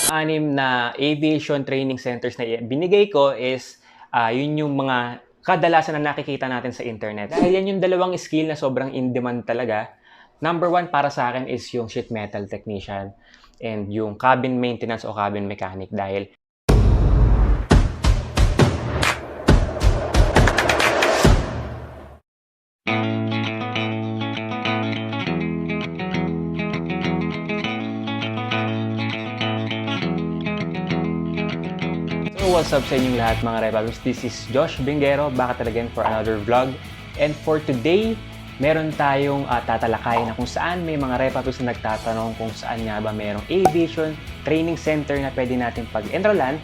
Anim na aviation training centers na binigay ko is yun yung mga kadalasan na nakikita natin sa internet. Dahil yan yung dalawang skill na sobrang in-demand talaga. Number one para sa akin is yung sheet metal technician and yung cabin maintenance o cabin mechanic dahil what's up sa inyong lahat mga Repabs? This is Josh Bingero, back at again for another vlog. And for today, meron tayong tatalakay na kung saan may mga Repabs na nagtatanong kung saan nga ba merong aviation training center na pwede natin pag-enrollan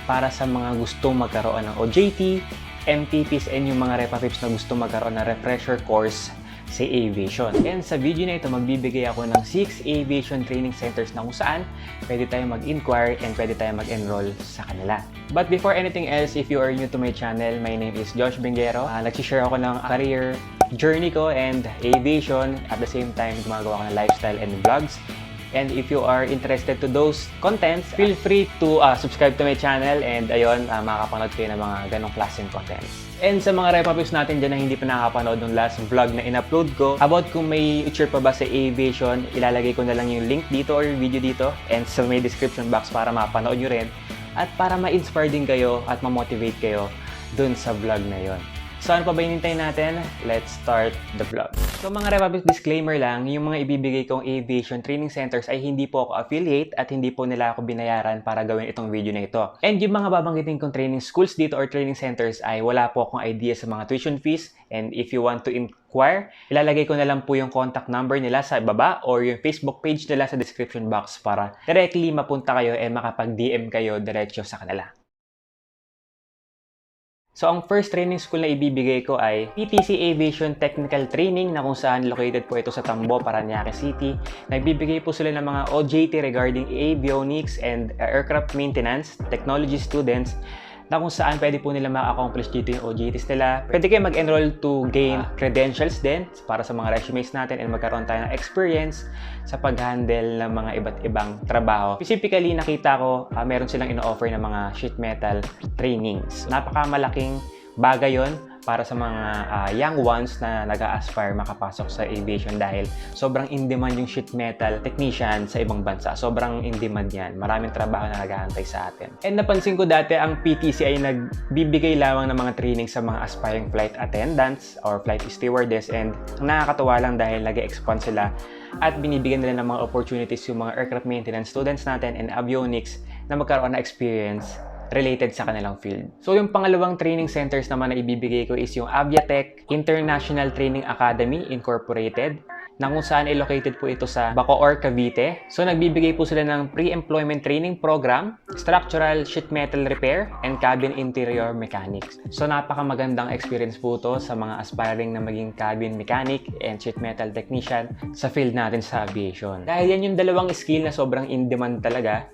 para sa mga gustong magkaroon ng OJT, MTPs, and yung mga Repabs na gustong magkaroon ng refresher course sa aviation. And sa video na ito, magbibigay ako ng 6 aviation training centers na kung saan pwede tayo mag-inquire and pwede tayo mag-enroll sa kanila. But before anything else, if you are new to my channel, my name is Josh Bingero. Nag-share ako ng career journey ko and aviation. At the same time, gumagawa ko ng lifestyle and vlogs. And if you are interested to those contents, feel free to subscribe to my channel and ayun, makakapanood kayo ng mga ganong klaseng contents. And sa mga Repabs natin dyan na hindi pa nakapanood ng last vlog na in-upload ko, about kung may future pa ba sa aviation, ilalagay ko na lang yung link dito or video dito and sa may description box para mapanood nyo rin at para ma-inspire din kayo at ma-motivate kayo dun sa vlog na yon. So ano pa ba hinintay natin? Let's start the vlog. So mga Repabs, disclaimer lang, yung mga ibibigay kong aviation training centers ay hindi po ako affiliate at hindi po nila ako binayaran para gawin itong video na ito. And yung mga babanggitin kong training schools dito or training centers ay wala po akong idea sa mga tuition fees. And if you want to inquire, ilalagay ko na lang po yung contact number nila sa baba or yung Facebook page nila sa description box para directly mapunta kayo and makapag-DM kayo diretso sa kanila. So, ang first training school na ibibigay ko ay PTC Aviation Technical Training na kung saan located po ito sa Tambo, Parañaque City. Nagbibigay po sila ng mga OJT regarding avionics and aircraft maintenance, technology students na kung saan pwede po nila ma-accomplish dito yung OJTs nila. Pwede kayo mag-enroll to gain credentials din para sa mga resumes natin and magkaroon tayo ng experience sa pag-handle ng mga iba't ibang trabaho. Specifically, nakita ko meron silang ino-offer ng mga sheet metal trainings. Napakamalaking bagay yon para sa mga young ones na nag-a-aspire makapasok sa aviation dahil sobrang in-demand yung sheet metal technician sa ibang bansa. Sobrang in-demand yan. Maraming trabaho na nag-aantay sa atin. And napansin ko dati, ang PTC ay nagbibigay lamang ng mga training sa mga aspiring flight attendants or flight stewardess and nakakatuwa lang dahil nag-expand sila at binibigyan nila ng mga opportunities yung mga aircraft maintenance students natin and avionics na magkaroon na experience related sa kanilang field. So yung pangalawang training centers naman na ibibigay ko is yung Aviatech International Training Academy Incorporated na kung saan ay located po ito sa Bacoor, Cavite. So nagbibigay po sila ng pre-employment training program, structural sheet metal repair, and cabin interior mechanics. So napakamagandang experience po ito sa mga aspiring na maging cabin mechanic and sheet metal technician sa field natin sa aviation. Dahil yan yung dalawang skill na sobrang in-demand talaga.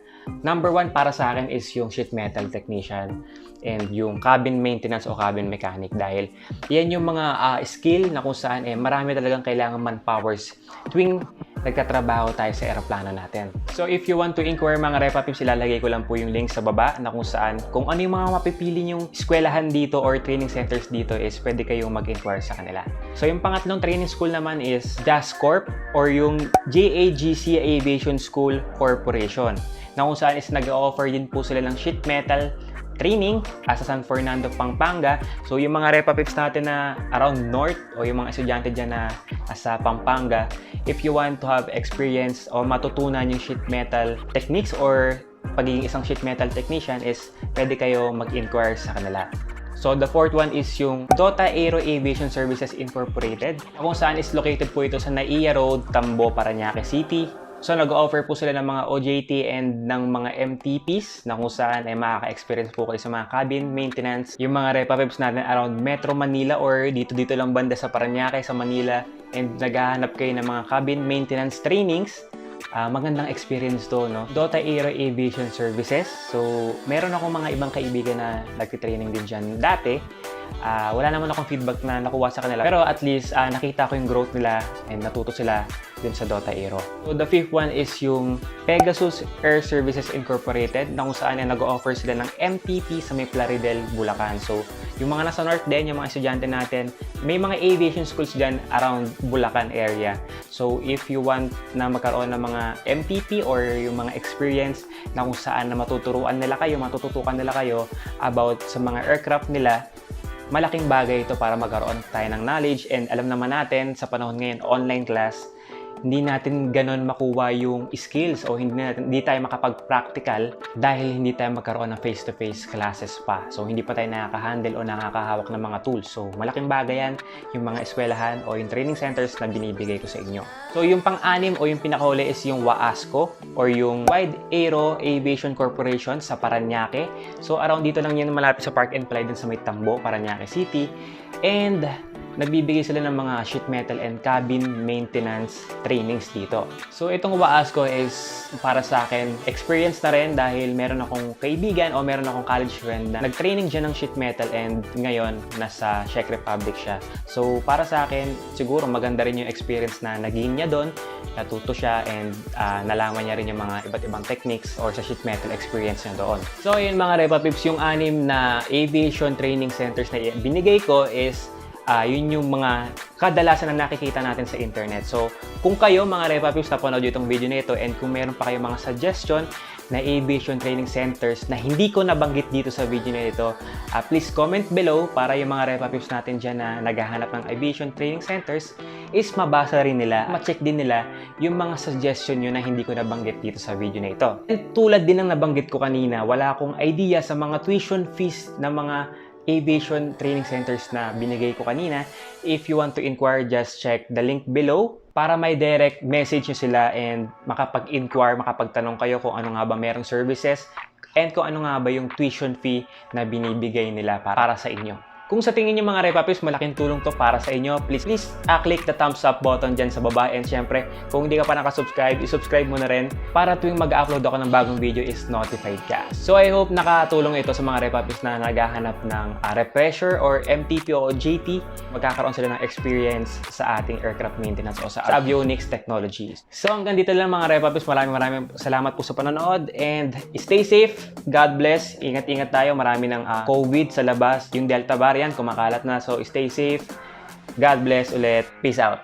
Number one para sa akin is yung sheet metal technician and yung cabin maintenance o cabin mechanic dahil yan yung mga skill na kung saan marami talagang kailangan manpowers tuwing nagtatrabaho tayo sa eroplano natin. So if you want to inquire mga Repabs, ilalagay ko lang po yung link sa baba na kung saan kung ano yung mga mapipili yung eskwelahan dito or training centers dito is pwede kayong mag-inquire sa kanila. So yung pangatlong training school naman is JAS Corp or yung JAGC Aviation School Corporation na kung saan is nag-offer din po sila ng sheet metal training sa San Fernando, Pampanga. So yung mga Repabs natin na around north o yung mga estudyante dyan na sa Pampanga, if you want to have experience o matutunan yung sheet metal techniques or pagiging isang sheet metal technician is pwede kayo mag-inquire sa kanila. So the fourth one is yung Dota Aero Aviation Services Incorporated kung saan is located po ito sa Naiya Road, Tambo, Parañaque City. So, nag-offer po sila ng mga OJT and ng mga MTPs na kung saan ay makaka-experience po kayo sa mga cabin maintenance. Yung mga Repabs natin around Metro Manila or dito lang banda sa Parañaque, sa Manila and naghahanap kayo ng mga cabin maintenance trainings. Magandang experience to, no? Dota Aero Aviation Services. So, meron ako mga ibang kaibigan na nagtitraining din dyan dati. Wala naman akong feedback na nakuha sa kanila. Pero at least nakita ko yung growth nila and natuto sila dun sa Dota Aero. So the fifth one is yung Pegasus Air Services Incorporated na kung saan ay nag-offer sila ng MTP sa may Plaridel, Bulacan. So yung mga nasa north din, yung mga estudyante natin, may mga aviation schools dyan around Bulacan area. So if you want na magkaroon ng mga MTP or yung mga experience na kung saan na matututukan nila kayo about sa mga aircraft nila, malaking bagay ito para magkaroon tayo ng knowledge. And alam naman natin sa panahon ngayon, online class, hindi natin ganon makuha yung skills o hindi tayo makapag-practical dahil hindi tayo magkaroon ng face-to-face classes pa. So, hindi pa tayo nakaka-handle o nakakahawak ng mga tools. So, malaking bagay yan yung mga eskwelahan o yung training centers na binibigay ko sa inyo. So, yung pang-anim o yung pinakahuli is yung WAASCO or yung Wide Aero Aviation Corporation sa Parañaque. So, around dito lang yan malapit sa Park and Fly din sa may Tambo, Parañaque City. And nagbibigay sila ng mga sheet metal and cabin maintenance trainings dito. So, itong WAASCO is para sa akin, experience na rin dahil meron akong kaibigan o meron akong college friend na nag-training dyan ng sheet metal and ngayon nasa Czech Republic siya. So, para sa akin, siguro maganda rin yung experience na naging niya doon, natuto siya and nalaman niya rin yung mga iba't ibang techniques or sa sheet metal experience niya doon. So, yun mga Repa Pips, yung 6 na aviation training centers na binigay ko is yun yung mga kadalasan na nakikita natin sa internet. So, kung kayo mga Repa Pips napanood itong video na ito and kung meron pa kayo mga suggestion na aviation training centers na hindi ko nabanggit dito sa video na ito, please comment below para yung mga Repa Pips natin dyan na naghahanap ng aviation training centers is mabasa rin nila, ma-check din nila yung mga suggestion nyo na hindi ko nabanggit dito sa video na ito. And tulad din ng nabanggit ko kanina, wala akong idea sa mga tuition fees ng mga aviation training centers na binigay ko kanina. If you want to inquire, just check the link below para may direct message nyo sila and makapag-inquire, makapagtanong kayo kung ano nga ba merong services and kung ano nga ba yung tuition fee na binibigay nila para sa inyo. Kung sa tingin nyo mga Repa Pips, malaking tulong to para sa inyo, please click the thumbs up button dyan sa baba. And syempre, kung hindi ka pa nakasubscribe, isubscribe mo na rin para tuwing mag-upload ako ng bagong video is notified ka. So I hope nakatulong ito sa mga Repa Pips na naghahanap ng refresher or MTP o JT. Magkakaroon sila ng experience sa ating aircraft maintenance o sa avionics technologies. So hanggang dito lang mga Repa Pips. Maraming salamat po sa panonood and stay safe. God bless. Ingat-ingat tayo. Marami ng COVID sa labas. Yung Delta variant kumakalat na. So stay safe. God bless ulit. Peace out.